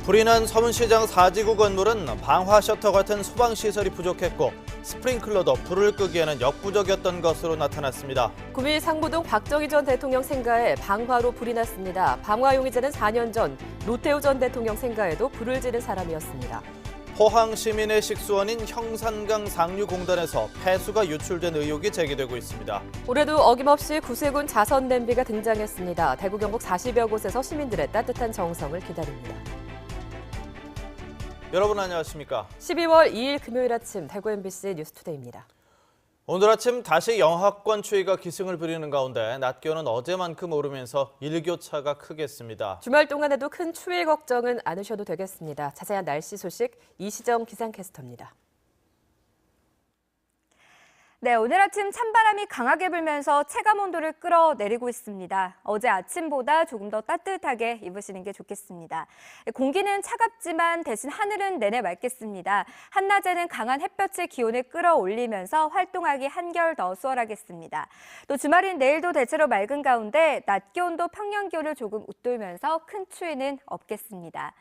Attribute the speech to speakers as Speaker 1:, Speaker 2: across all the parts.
Speaker 1: 불이 난 서문시장 4지구 건물은 방화 셔터 같은 소방시설이 부족했고 스프링클러도 불을 끄기에는 역부족이었던 것으로 나타났습니다.
Speaker 2: 구미 상무동 박정희 전 대통령 생가에 방화로 불이 났습니다. 방화 용의자는 4년 전 노태우 전 대통령 생가에도 불을 지른 사람이었습니다.
Speaker 1: 포항 시민의 식수원인 형산강 상류공단에서 폐수가 유출된 의혹이 제기되고 있습니다.
Speaker 2: 올해도 어김없이 구세군 자선 냄비가 등장했습니다. 대구 경북 40여 곳에서 시민들의 따뜻한 정성을 기다립니다.
Speaker 1: 여러분 안녕하십니까?
Speaker 2: 12월 2일 금요일 아침 대구 MBC 뉴스투데이입니다.
Speaker 1: 오늘 아침 다시 영하권 추위가 기승을 부리는 가운데 낮 기온은 어제만큼 오르면서 일교차가 크겠습니다.
Speaker 2: 주말 동안에도 큰 추위 걱정은 않으셔도 되겠습니다. 자세한 날씨 소식 이시정 기상캐스터입니다.
Speaker 3: 네, 오늘 아침 찬바람이 강하게 불면서 체감 온도를 끌어내리고 있습니다. 어제 아침보다 조금 더 따뜻하게 입으시는 게 좋겠습니다. 공기는 차갑지만 대신 하늘은 내내 맑겠습니다. 한낮에는 강한 햇볕이 기온을 끌어올리면서 활동하기 한결 더 수월하겠습니다. 또 주말인 내일도 대체로 맑은 가운데 낮 기온도 평년 기온을 조금 웃돌면서 큰 추위는 없겠습니다.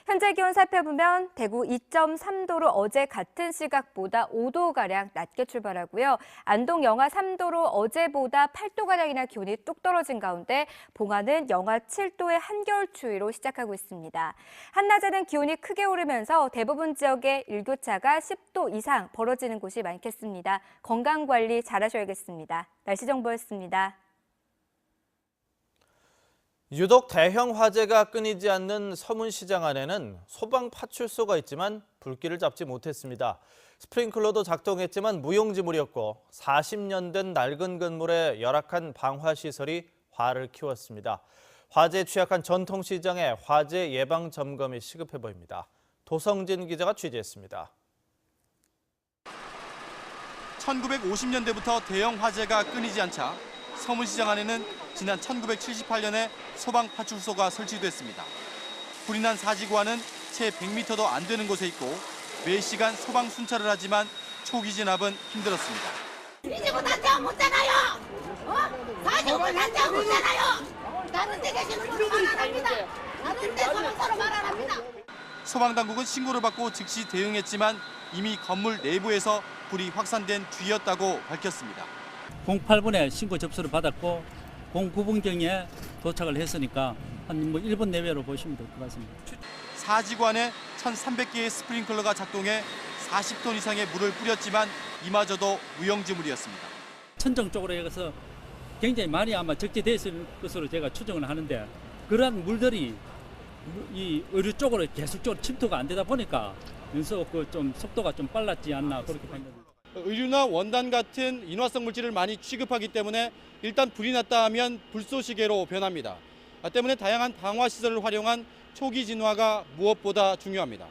Speaker 3: 현재 기온 살펴보면 대구 2.3도로 어제 같은 시각보다 5도가량 낮게 출발하고요. 안동 영하 3도로 어제보다 8도가량이나 기온이 뚝 떨어진 가운데 봉화는 영하 7도의 한겨울 추위로 시작하고 있습니다. 한낮에는 기온이 크게 오르면서 대부분 지역에 일교차가 10도 이상 벌어지는 곳이 많겠습니다. 건강관리 잘하셔야겠습니다. 날씨 정보였습니다.
Speaker 1: 유독 대형 화재가 끊이지 않는 서문시장 안에는 소방 파출소가 있지만 불길을 잡지 못했습니다. 스프링클러도 작동했지만 무용지물이었고 40년 된 낡은 건물의 열악한 방화시설이 화를 키웠습니다. 화재에 취약한 전통시장의 화재 예방 점검이 시급해 보입니다. 도성진 기자가 취재했습니다.
Speaker 4: 1950년대부터 대형 화재가 끊이지 않자 서문시장 안에는 지난 1978년에 소방파출소가 설치됐습니다. 불이 난 사지구와는 채 100m도 안 되는 곳에 있고 매 시간 소방 순찰을 하지만 초기 진압은 힘들었습니다.
Speaker 5: 이제고 단장 못잖아요. 사지구가 단장 못잖아요. 다른 데 계시는 분은 말 안 합니다. 다른 데 소방서로 말 안 합니다.
Speaker 4: 소방당국은 신고를 받고 즉시 대응했지만 이미 건물 내부에서 불이 확산된 뒤였다고 밝혔습니다.
Speaker 6: 08분에 신고 접수를 받았고 09분경에 도착을 했으니까 한 1분 내외로 보시면 될 것 같습니다.
Speaker 4: 사지구 안에 1,300개의 스프링클러가 작동해 40톤 이상의 물을 뿌렸지만 이마저도 무용지물이었습니다.
Speaker 6: 천정 쪽으로 해서 굉장히 많이 아마 적재됐을 것으로 제가 추정을 하는데 그러한 물들이 이 의류 쪽으로 계속적으로 침투가 안 되다 보니까 연소 좀 속도가 좀 빨랐지 않나 그렇게 판단합니다.
Speaker 4: 의류나 원단 같은 인화성 물질을 많이 취급하기 때문에 일단 불이 났다 하면 불쏘시개로 변합니다. 때문에 다양한 방화 시설을 활용한 초기 진화가 무엇보다 중요합니다.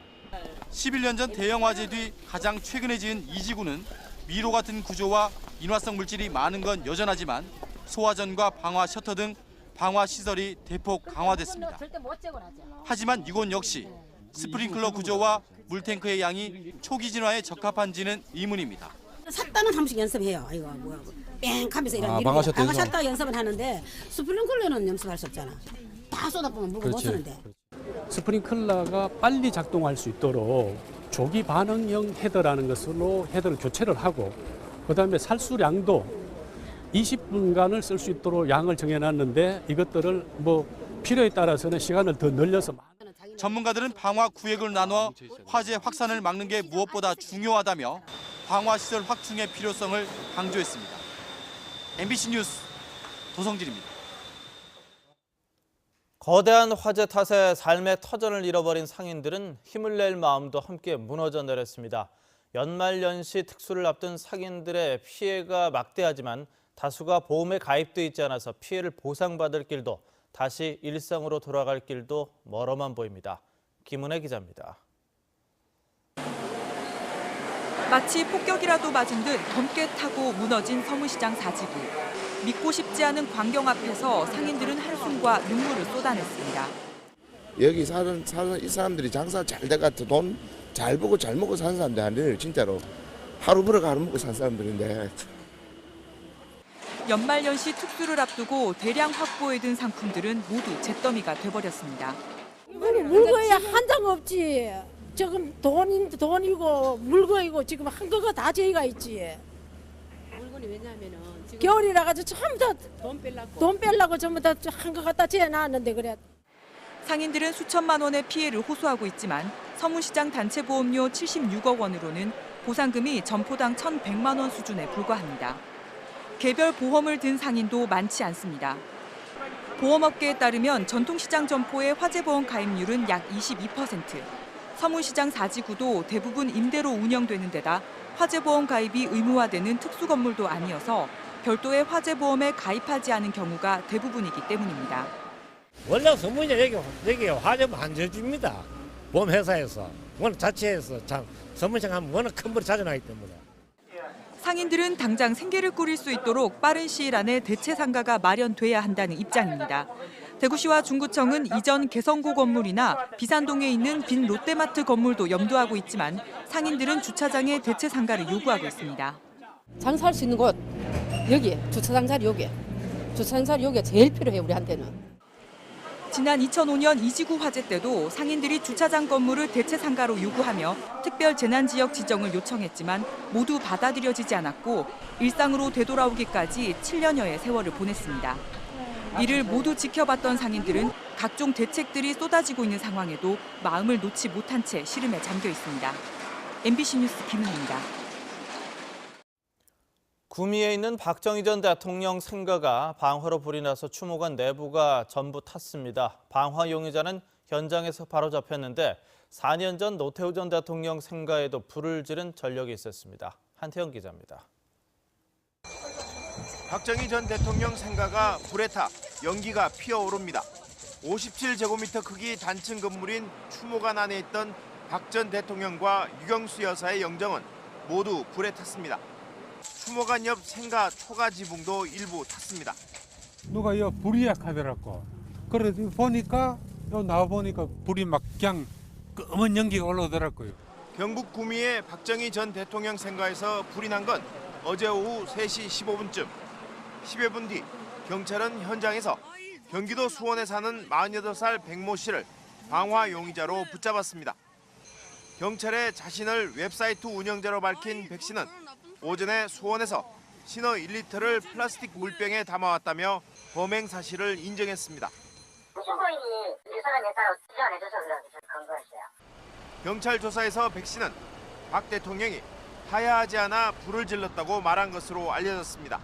Speaker 4: 11년 전 대형 화재 뒤 가장 최근에 지은 이 지구는 미로 같은 구조와 인화성 물질이 많은 건 여전하지만 소화전과 방화 셔터 등 방화 시설이 대폭 강화됐습니다. 하지만 이곳 역시 스프링클러 구조와 물탱크의 양이 초기 진화에 적합한지는 의문입니다.
Speaker 7: 샀다는 한 번씩 연습해요. 이거 뭐야 뺑 하면서 이런 방아샷다 연습을 하는데 스프링클러는 연습할 수 없잖아. 다 쏟아보면 물고 못 쓰는데.
Speaker 8: 스프링클러가 빨리 작동할 수 있도록 조기 반응형 헤더라는 것으로 헤더를 교체를 하고 그다음에 살수량도 20분간을 쓸 수 있도록 양을 정해놨는데 이것들을 필요에 따라서는 시간을 더 늘려서
Speaker 4: 전문가들은 방화 구획을 나눠 화재 확산을 막는 게 무엇보다 중요하다며 방화 시설 확충의 필요성을 강조했습니다. MBC 뉴스 도성진입니다.
Speaker 1: 거대한 화재 탓에 삶의 터전을 잃어버린 상인들은 힘을 낼 마음도 함께 무너져 내렸습니다. 연말연시 특수를 앞둔 상인들의 피해가 막대하지만 다수가 보험에 가입돼 있지 않아서 피해를 보상받을 길도 다시 일상으로 돌아갈 길도 멀어만 보입니다. 김은혜 기자입니다.
Speaker 9: 마치 폭격이라도 맞은 듯 검게 타고 무너진 서문시장 4지구. 믿고 싶지 않은 광경 앞에서 상인들은 한숨과 눈물을 쏟아냈습니다.
Speaker 10: 여기 사는 이 사람들이 장사 잘 돼가지고 돈 잘 벌고 잘 먹고 사는 사람들 아니에요. 진짜로 하루 벌어가 하루 먹고 사는 사람들인데.
Speaker 9: 연말연시 특수를 앞두고 대량 확보해 둔 상품들은 모두 잿더미가 돼버렸습니다.
Speaker 7: 물건이 한 장 없지. 지금 돈이고 물건이고 지금 한 거가 다 저희가 있지. 물건이 왜냐면은 지금 겨울이라 가지고 전부 다 돈 빼려고 전부 다 한 거 갖다 재놨는데 그래.
Speaker 9: 상인들은 수천만 원의 피해를 호소하고 있지만 서문시장 단체 보험료 76억 원으로는 보상금이 점포당 1,100만 원 수준에 불과합니다. 개별 보험을 든 상인도 많지 않습니다. 보험업계에 따르면 전통시장 점포의 화재보험 가입률은 약 22%, 서문시장 4지구도 대부분 임대로 운영되는 데다 화재보험 가입이 의무화되는 특수건물도 아니어서 별도의 화재보험에 가입하지 않은 경우가 대부분이기 때문입니다.
Speaker 11: 원래 서문시장 여기 화재보험 안 줘줍니다. 보험회사에서, 워낙 자체에서 참 서문시장 하면 워낙 큰 벌이 자주 나기 때문에.
Speaker 9: 상인들은 당장 생계를 꾸릴 수 있도록 빠른 시일 안에 대체 상가가 마련돼야 한다는 입장입니다. 대구시와 중구청은 이전 개성고 건물이나 비산동에 있는 빈 롯데마트 건물도 염두하고 있지만 상인들은 주차장에 대체 상가를 요구하고 있습니다.
Speaker 7: 장사할 수 있는 곳 여기 주차장 자리 여기. 주차장 자리 여기가 제일 필요해 우리한테는.
Speaker 9: 지난 2005년 이지구 화재 때도 상인들이 주차장 건물을 대체 상가로 요구하며 특별 재난지역 지정을 요청했지만 모두 받아들여지지 않았고 일상으로 되돌아오기까지 7년여의 세월을 보냈습니다. 이를 모두 지켜봤던 상인들은 각종 대책들이 쏟아지고 있는 상황에도 마음을 놓지 못한 채 시름에 잠겨 있습니다. MBC 뉴스 김은혜입니다.
Speaker 1: 구미에 있는 박정희 전 대통령 생가가 방화로 불이 나서 추모관 내부가 전부 탔습니다. 방화 용의자는 현장에서 바로 잡혔는데 4년 전 노태우 전 대통령 생가에도 불을 지른 전력이 있었습니다. 한태영 기자입니다.
Speaker 12: 박정희 전 대통령 생가가 불에 타 연기가 피어오릅니다. 57제곱미터 크기 단층 건물인 추모관 안에 있던 박 전 대통령과 유경수 여사의 영정은 모두 불에 탔습니다. 추모관 옆 생가 초가 지붕도 일부 탔습니다.
Speaker 13: 누가 이 불이 약하더라고. 그래도 보니까 나와 보니까 불이 막 그냥 검은 연기가 올라오더라고요.
Speaker 12: 경북 구미의 박정희 전 대통령 생가에서 불이 난 건 어제 오후 3시 15분쯤. 10여 분 뒤 경찰은 현장에서 경기도 수원에 사는 48살 백모 씨를 방화 용의자로 붙잡았습니다. 경찰에 자신을 웹사이트 운영자로 밝힌 백 씨는 오전에 수원에서 신어 1리터를 플라스틱 물병에 담아왔다며 범행 사실을 인정했습니다.
Speaker 5: 신고인이 유서를 냈다고 지원해줘서 그런 거였어요.
Speaker 12: 경찰 조사에서 백 씨는 박 대통령이 하야하지 않아 불을 질렀다고 말한 것으로 알려졌습니다.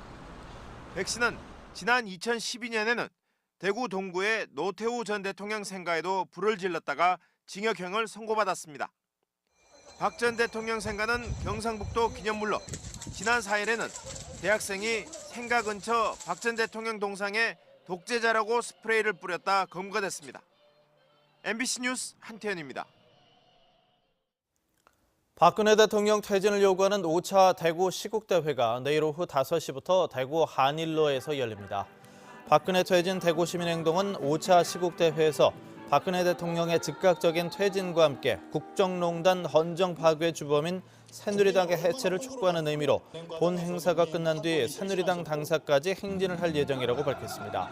Speaker 12: 백 씨는 지난 2012년에는 대구 동구의 노태우 전 대통령 생가에도 불을 질렀다가 징역형을 선고받았습니다. 박 전 대통령 생가는 경상북도 기념물로 지난 4일에는 대학생이 생가 근처 박 전 대통령 동상에 독재자라고 스프레이를 뿌렸다 검거됐습니다. MBC 뉴스 한태현입니다.
Speaker 1: 박근혜 대통령 퇴진을 요구하는 5차 대구 시국대회가 내일 오후 5시부터 대구 한일로에서 열립니다. 박근혜 퇴진 대구시민행동은 5차 시국대회에서 박근혜 대통령의 즉각적인 퇴진과 함께 국정농단 헌정 파괴 주범인 새누리당의 해체를 촉구하는 의미로 본 행사가 끝난 뒤 새누리당 당사까지 행진을 할 예정이라고 밝혔습니다.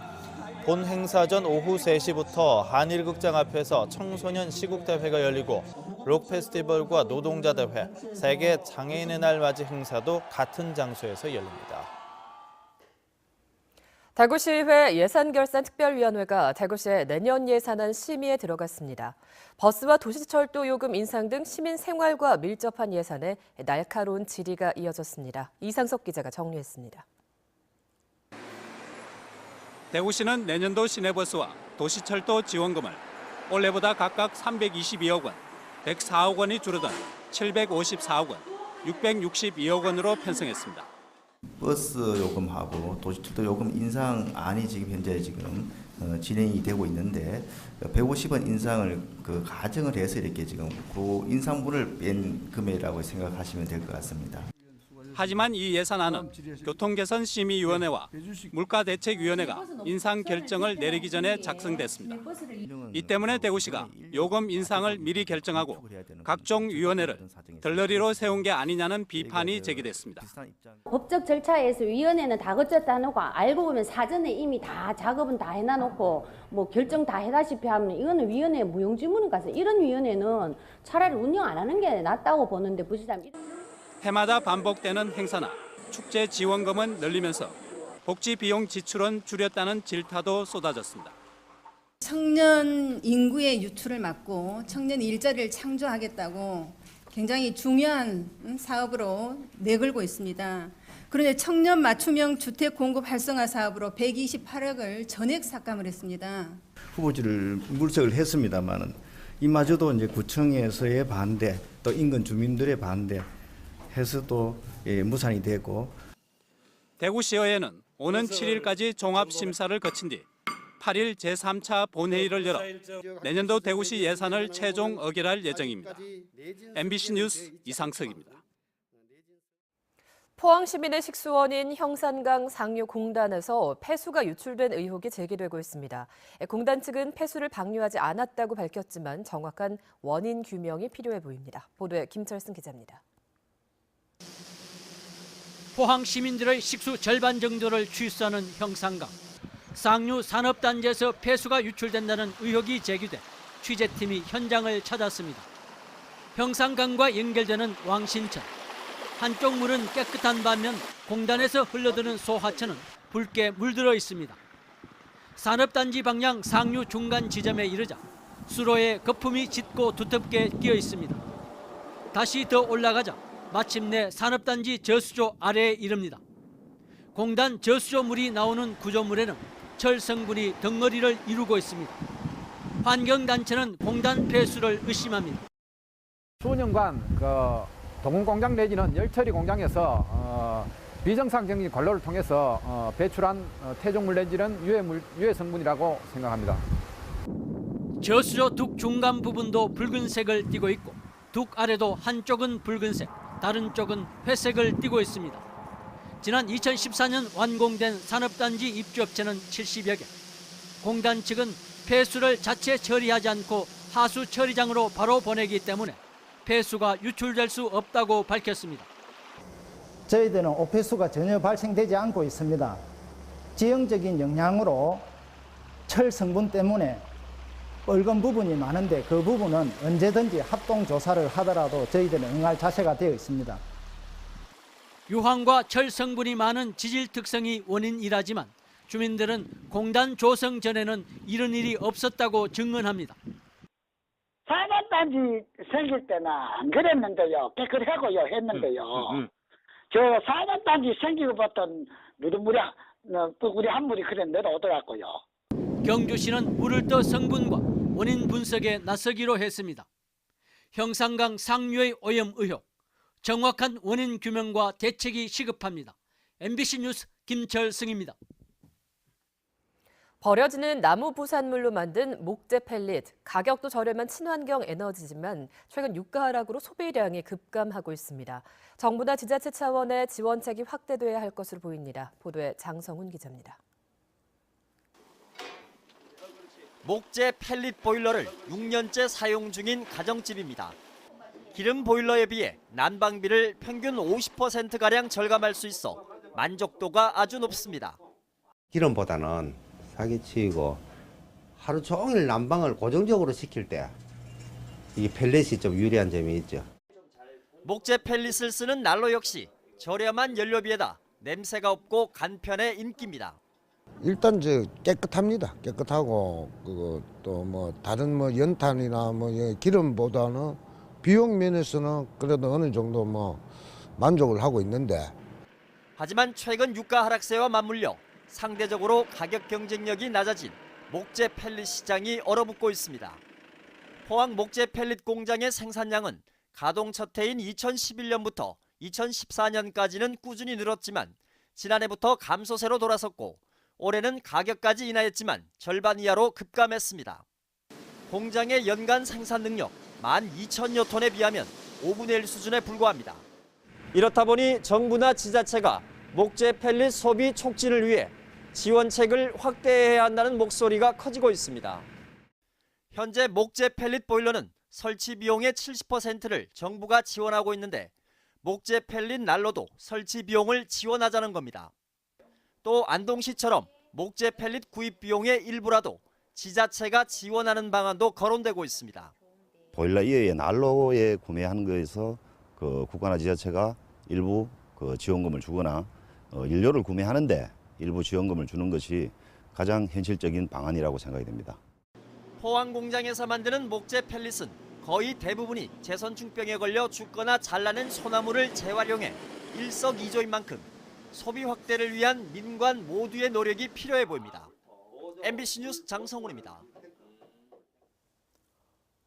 Speaker 1: 본 행사 전 오후 3시부터 한일극장 앞에서 청소년 시국대회가 열리고 록 페스티벌과 노동자대회, 세계 장애인의 날 맞이 행사도 같은 장소에서 열립니다.
Speaker 2: 대구시의회 예산결산특별위원회가 대구시의 내년 예산안 심의에 들어갔습니다. 버스와 도시철도 요금 인상 등 시민 생활과 밀접한 예산에 날카로운 질의가 이어졌습니다. 이상석 기자가 정리했습니다.
Speaker 14: 대구시는 내년도 시내버스와 도시철도 지원금을 올해보다 각각 322억 원, 104억 원이 줄어든 754억 원, 662억 원으로 편성했습니다.
Speaker 15: 버스 요금하고 도시철도 요금 인상안이 현재 진행이 되고 있는데 150원 인상을 가정을 해서 이렇게 그 인상분을 뺀 금액이라고 생각하시면 될 것 같습니다.
Speaker 14: 하지만 이 예산안은 교통개선심의위원회와 물가대책위원회가 인상 결정을 내리기 전에 작성됐습니다. 이 때문에 대구시가 요금 인상을 미리 결정하고 각종 위원회를 덜러리로 세운 게 아니냐는 비판이 제기됐습니다.
Speaker 16: 법적 절차에서 위원회는 다 거쳤다 해놓고 알고 보면 사전에 이미 다 작업은 다 해놔놓고 뭐 결정 다 해다시피 하면 이거는 위원회 무용지물인 가서 이런 위원회는 차라리 운영 안 하는 게 낫다고 보는데 부시장.
Speaker 14: 해마다 반복되는 행사나 축제 지원금은 늘리면서 복지 비용 지출은 줄였다는 질타도 쏟아졌습니다.
Speaker 17: 청년 인구의 유출을 막고 청년 일자리를 창조하겠다고 굉장히 중요한 사업으로 내걸고 있습니다. 그런데 청년 맞춤형 주택 공급 활성화 사업으로 128억을 전액 삭감을 했습니다.
Speaker 15: 후보지를 물색을 했습니다만은 이마저도 이제 구청에서의 반대, 또 인근 주민들의 반대 해서 또 무산이 되고.
Speaker 14: 대구시의회는 오는 7일까지 종합심사를 거친 뒤 8일 제3차 본회의를 열어 내년도 대구시 예산을 최종 의결할 예정입니다. MBC 뉴스 이상석입니다.
Speaker 2: 포항 시민의 식수원인 형산강 상류 공단에서 폐수가 유출된 의혹이 제기되고 있습니다. 공단 측은 폐수를 방류하지 않았다고 밝혔지만 정확한 원인 규명이 필요해 보입니다. 보도에 김철승 기자입니다.
Speaker 18: 포항 시민들의 식수 절반 정도를 취수하는 형산강. 상류 산업단지에서 폐수가 유출된다는 의혹이 제기돼 취재팀이 현장을 찾았습니다. 형산강과 연결되는 왕신천. 한쪽 물은 깨끗한 반면 공단에서 흘러드는 소하천은 붉게 물들어 있습니다. 산업단지 방향 상류 중간 지점에 이르자 수로에 거품이 짙고 두텁게 끼어 있습니다. 다시 더 올라가자 마침내 산업단지 저수조 아래에 이릅니다. 공단 저수조물이 나오는 구조물에는 철 성분이 덩어리를 이루고 있습니다. 환경단체는 공단 폐수를 의심합니다.
Speaker 19: 수년간 동원공장 내지는 열처리 공장에서 비정상적인 관로를 통해서 배출한 퇴적물 내지는 유해 성분이라고 생각합니다.
Speaker 18: 저수조 둑 중간 부분도 붉은색을 띠고 있고 둑 아래도 한쪽은 붉은색, 다른 쪽은 회색을 띠고 있습니다. 지난 2014년 완공된 산업단지 입주업체는 70여 개. 공단 측은 폐수를 자체 처리하지 않고 하수 처리장으로 바로 보내기 때문에 폐수가 유출될 수 없다고 밝혔습니다.
Speaker 20: 저희들은 오폐수가 전혀 발생되지 않고 있습니다. 지형적인 영향으로 철 성분 때문에 뻘건 부분이 많은데 그 부분은 언제든지 합동 조사를 하더라도 저희들은 응할 자세가 되어 있습니다.
Speaker 18: 유황과 철 성분이 많은 지질 특성이 원인이라지만 주민들은 공단 조성 전에는 이런 일이 없었다고 증언합니다.
Speaker 21: 산업단지 생길 때는 안 그랬는데요. 깨끗하고요 했는데요. 저 산업단지 생기고부터 누드무량 우리 한 물이 그래 내려오더라고요.
Speaker 18: 경주시는 물을 떠 성분과 원인 분석에 나서기로 했습니다. 형산강 상류의 오염 의혹, 정확한 원인 규명과 대책이 시급합니다. MBC 뉴스 김철승입니다.
Speaker 2: 버려지는 나무 부산물로 만든 목재 펠릿, 가격도 저렴한 친환경 에너지지만 최근 유가 하락으로 소비량이 급감하고 있습니다. 정부나 지자체 차원의 지원책이 확대돼야 할 것으로 보입니다. 보도에 장성훈 기자입니다.
Speaker 22: 목재 펠릿 보일러를 6년째 사용 중인 가정집입니다. 기름 보일러에 비해 난방비를 평균 50%가량 절감할 수 있어 만족도가 아주 높습니다.
Speaker 23: 기름보다는 사기치고 하루 종일 난방을 고정적으로 시킬 때 이 펠렛이 좀 유리한 점이 있죠.
Speaker 22: 목재 펠릿을 쓰는 난로 역시 저렴한 연료비에다 냄새가 없고 간편해 인기입니다.
Speaker 24: 일단 깨끗합니다. 깨끗하고 또 뭐 다른 뭐 연탄이나 뭐 기름보다는 비용 면에서는 그래도 어느 정도 뭐 만족을 하고 있는데.
Speaker 22: 하지만 최근 유가 하락세와 맞물려 상대적으로 가격 경쟁력이 낮아진 목재 펠릿 시장이 얼어붙고 있습니다. 포항 목재 펠릿 공장의 생산량은 가동 첫 해인 2011년부터 2014년까지는 꾸준히 늘었지만 지난해부터 감소세로 돌아섰고 올해는 가격까지 인하했지만 절반 이하로 급감했습니다. 공장의 연간 생산 능력 12,000여 톤에 비하면 5분의 1 수준에 불과합니다. 이렇다 보니 정부나 지자체가 목재 펠릿 소비 촉진을 위해 지원책을 확대해야 한다는 목소리가 커지고 있습니다. 현재 목재 펠릿 보일러는 설치 비용의 70%를 정부가 지원하고 있는데 목재 펠릿 난로도 설치 비용을 지원하자는 겁니다. 또 안동시처럼 목재 펠릿 구입 비용의 일부라도 지자체가 지원하는 방안도 거론되고 있습니다.
Speaker 3: 보일러 이외에 난로에 구매하는 거에서 국가나 지자체가 일부 지원금을 주거나 연료를 구매하는데 일부 지원금을 주는 것이 가장 현실적인 방안이라고 생각이 됩니다.
Speaker 22: 포항 공장에서 만드는 목재 펠릿은 거의 대부분이 재선충병에 걸려 죽거나 잘라낸 소나무를 재활용해 일석이조인 만큼 소비 확대를 위한 민관 모두의 노력이 필요해 보입니다. MBC 뉴스 장성훈입니다.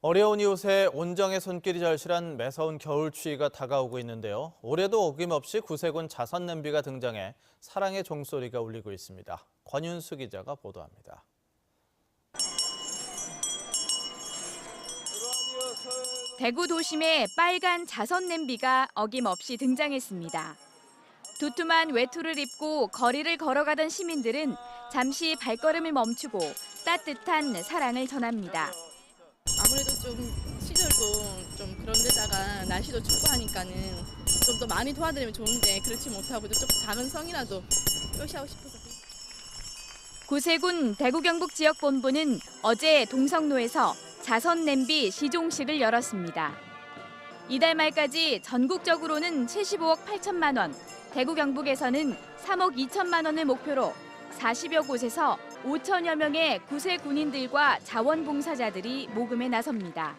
Speaker 1: 어려운 이웃의 온정의 손길이 절실한 매서운 겨울 추위가 다가오고 있는데요. 올해도 어김없이 구세군 자선 냄비가 등장해 사랑의 종소리가 울리고 있습니다. 권윤수 기자가 보도합니다.
Speaker 4: 대구 도심에 빨간 자선 냄비가 어김없이 등장했습니다. 두툼한 외투를 입고 거리를 걸어가던 시민들은 잠시 발걸음을 멈추고 따뜻한 사랑을 전합니다.
Speaker 6: 아무래도 좀 시절도 좀 그런 데다가 날씨도 춥고 하니까는 좀 더 많이 도와드리면 좋은데 그렇지 못하고 좀 작은 성이라도 표시하고 싶어서.
Speaker 4: 구세군 대구 경북 지역본부는 어제 동성로에서 자선 냄비 시종식을 열었습니다. 이달 말까지 전국적으로는 75억 8천만 원, 대구 경북에서는 3억 2천만 원을 목표로 40여 곳에서 5천여 명의 구세 군인들과 자원봉사자들이 모금에 나섭니다.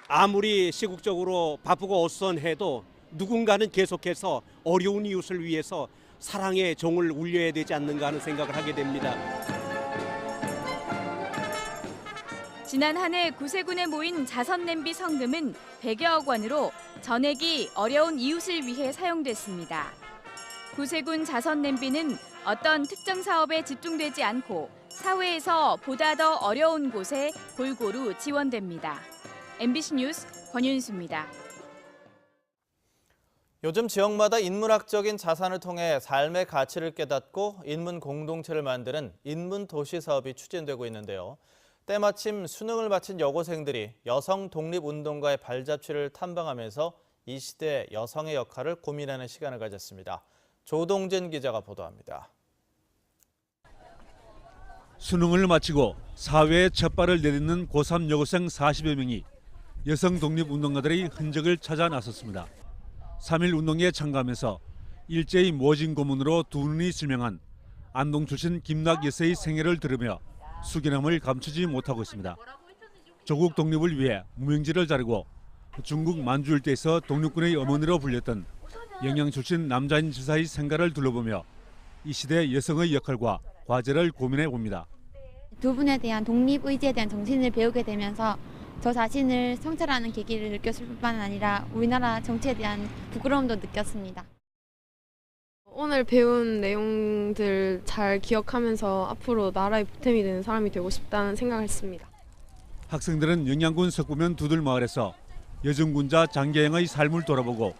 Speaker 8: 아무리 시국적으로 바쁘고 어수선해도 누군가는 계속해서 어려운 이웃을 위해서 사랑의 종을 울려야 되지 않는가 하는 생각을 하게 됩니다.
Speaker 4: 지난 한 해 구세군에 모인 자선 냄비 성금은 100여억 원으로 전액이 어려운 이웃을 위해 사용됐습니다. 구세군 자선 냄비는 어떤 특정 사업에 집중되지 않고 사회에서 보다 더 어려운 곳에 골고루 지원됩니다. MBC 뉴스 권윤수입니다.
Speaker 1: 요즘 지역마다 인문학적인 자산을 통해 삶의 가치를 깨닫고 인문 공동체를 만드는 인문도시 사업이 추진되고 있는데요. 때마침 수능을 마친 여고생들이 여성 독립운동가의 발자취를 탐방하면서 이 시대 여성의 역할을 고민하는 시간을 가졌습니다. 조동진 기자가 보도합니다.
Speaker 25: 수능을 마치고 사회에 첫 발을 내딛는 고3 여고생 40여 명이 여성 독립운동가들의 흔적을 찾아 나섰습니다. 3.1 운동에 참가하면서 일제히 모진 고문으로 두 눈이 실명한 안동 출신 김락 여사의 생애를 들으며 수기남을 감추지 못하고 있습니다. 조국 독립을 위해 무명지를 자르고 중국 만주 일대에서 독립군의 어머니로 불렸던 영양 출신 남자인 지사의 생가를 둘러보며 이 시대 여성의 역할과 과제를 고민해 봅니다.
Speaker 26: 두 분에 대한 독립의지에 대한 정신을 배우게 되면서 저 자신을 성찰하는 계기를 느꼈을 뿐만 아니라 우리나라 정치에 대한 부끄러움도 느꼈습니다.
Speaker 27: 오늘 배운 내용들 잘 기억하면서 앞으로 나라의 보탬이 되는 사람이 되고 싶다는 생각을 했습니다.
Speaker 25: 학생들은 영양군 석부면 두들마을에서 여중군자 장계영의 삶을 돌아보고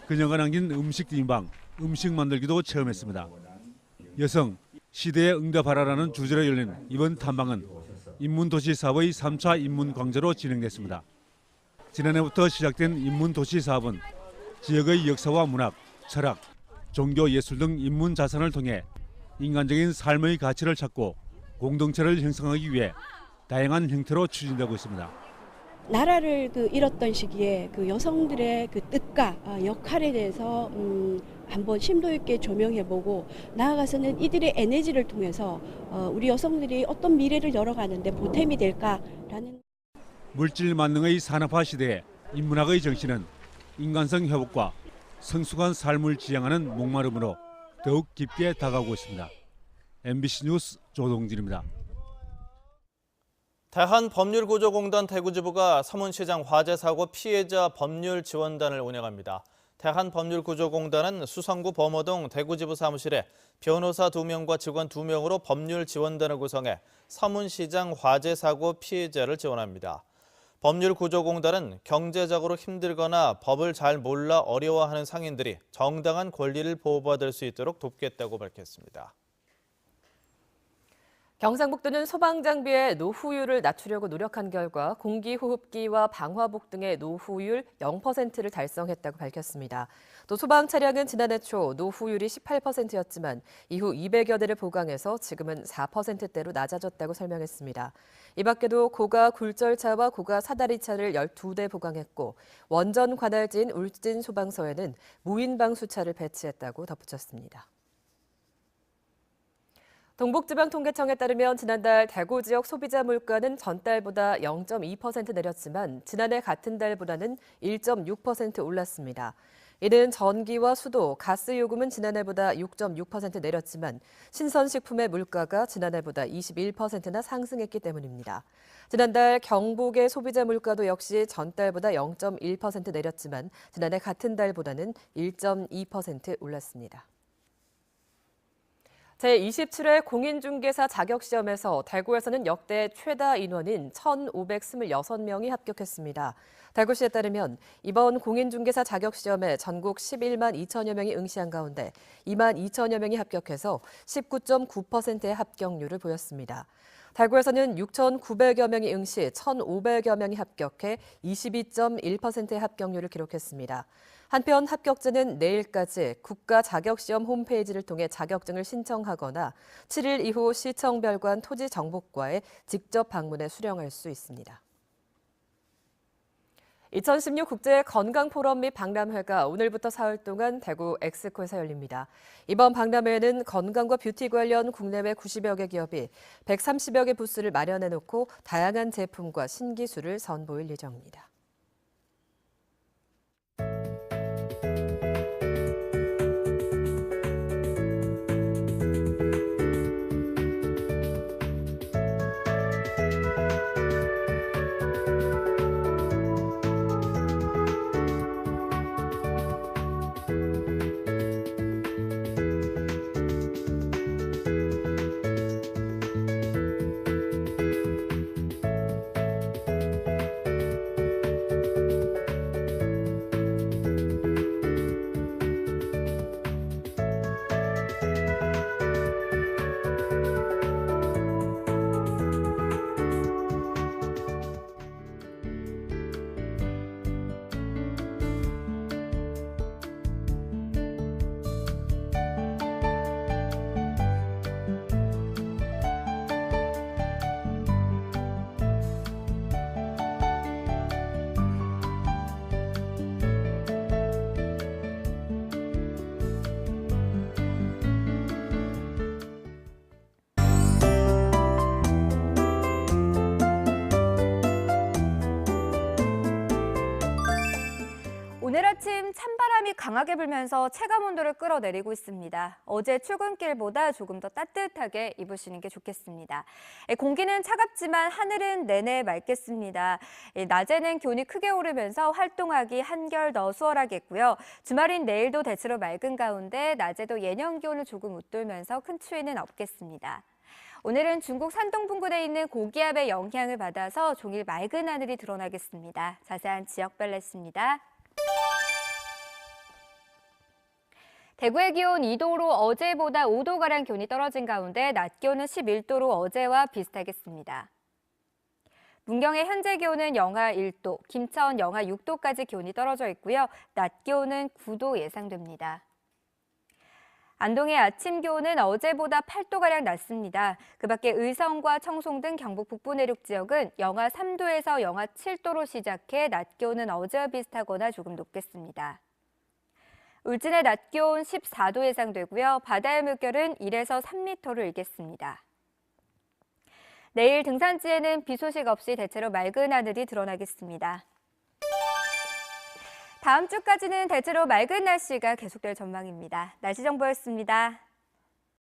Speaker 25: 그녀가 남긴 음식 뒷방, 음식 만들기도 체험했습니다. 여성, 시대에 응답하라라는 주제로 열린 이번 탐방은 인문도시 사업의 3차 인문광제로 진행됐습니다. 지난해부터 시작된 인문도시 사업은 지역의 역사와 문학, 철학, 종교, 예술 등 인문 자산을 통해 인간적인 삶의 가치를 찾고 공동체를 형성하기 위해 다양한 형태로 추진되고 있습니다.
Speaker 28: 나라를 잃었던 시기에 여성들의 뜻과 역할에 대해서 한번 심도 있게 조명해보고 나아가서는 이들의 에너지를 통해서 우리 여성들이 어떤 미래를 열어가는데 보탬이 될까라는.
Speaker 25: 물질 만능의 산업화 시대에 인문학의 정신은 인간성 회복과 성숙한 삶을 지향하는 목마름으로 더욱 깊게 다가오고 있습니다. MBC 뉴스 조동진입니다.
Speaker 1: 대한법률구조공단 대구지부가 서문시장 화재 사고 피해자 법률 지원단을 운영합니다. 대한법률구조공단은 수성구 범어동 대구지부 사무실에 변호사 2명과 직원 2명으로 법률 지원단을 구성해 서문시장 화재 사고 피해자를 지원합니다. 법률구조공단은 경제적으로 힘들거나 법을 잘 몰라 어려워하는 상인들이 정당한 권리를 보호받을 수 있도록 돕겠다고 밝혔습니다.
Speaker 2: 경상북도는 소방장비의 노후율을 낮추려고 노력한 결과 공기호흡기와 방화복 등의 노후율 0%를 달성했다고 밝혔습니다. 또 소방 차량은 지난해 초 노후율이 18%였지만 이후 200여 대를 보강해서 지금은 4%대로 낮아졌다고 설명했습니다. 이 밖에도 고가 굴절차와 고가 사다리차를 12대 보강했고 원전 관할지인 울진 소방서에는 무인방수차를 배치했다고 덧붙였습니다. 동북지방통계청에 따르면 지난달 대구 지역 소비자 물가는 전달보다 0.2% 내렸지만 지난해 같은 달보다는 1.6% 올랐습니다. 이는 전기와 수도, 가스 요금은 지난해보다 6.6% 내렸지만 신선식품의 물가가 지난해보다 21%나 상승했기 때문입니다. 지난달 경북의 소비자 물가도 역시 전달보다 0.1% 내렸지만 지난해 같은 달보다는 1.2% 올랐습니다. 제27회 공인중개사 자격시험에서 대구에서는 역대 최다 인원인 1,526명이 합격했습니다. 대구시에 따르면 이번 공인중개사 자격시험에 전국 11만 2천여 명이 응시한 가운데 2만 2천여 명이 합격해서 19.9%의 합격률을 보였습니다. 대구에서는 6,900여 명이 응시, 1,500여 명이 합격해 22.1%의 합격률을 기록했습니다. 한편 합격자는 내일까지 국가자격시험 홈페이지를 통해 자격증을 신청하거나 7일 이후 시청별관 토지정보과에 직접 방문해 수령할 수 있습니다. 2016 국제건강포럼 및 박람회가 오늘부터 사흘 동안 대구 엑스코에서 열립니다. 이번 박람회에는 건강과 뷰티 관련 국내외 90여 개 기업이 130여 개 부스를 마련해놓고 다양한 제품과 신기술을 선보일 예정입니다.
Speaker 5: 오늘 아침 찬바람이 강하게 불면서 체감온도를 끌어내리고 있습니다. 어제 출근길보다 조금 더 따뜻하게 입으시는 게 좋겠습니다. 공기는 차갑지만 하늘은 내내 맑겠습니다. 낮에는 기온이 크게 오르면서 활동하기 한결 더 수월하겠고요. 주말인 내일도 대체로 맑은 가운데 낮에도 예년 기온을 조금 웃돌면서 큰 추위는 없겠습니다. 오늘은 중국 산동 분군에 있는 고기압의 영향을 받아서 종일 맑은 하늘이 드러나겠습니다. 자세한 지역별 날씨입니다. 대구의 기온 2도로 어제보다 5도가량 기온이 떨어진 가운데 낮 기온은 11도로 어제와 비슷하겠습니다. 문경의 현재 기온은 영하 1도, 김천 영하 6도까지 기온이 떨어져 있고요. 낮 기온은 9도 예상됩니다. 안동의 아침 기온은 어제보다 8도가량 낮습니다. 그 밖에 의성과 청송 등 경북 북부 내륙 지역은 영하 3도에서 영하 7도로 시작해 낮 기온은 어제와 비슷하거나 조금 높겠습니다. 울진의 낮 기온 14도 예상되고요. 바다의 물결은 1에서 3m를 일겠습니다. 내일 등산지에는 비 소식 없이 대체로 맑은 하늘이 드러나겠습니다. 다음 주까지는 대체로 맑은 날씨가 계속될 전망입니다. 날씨 정보였습니다.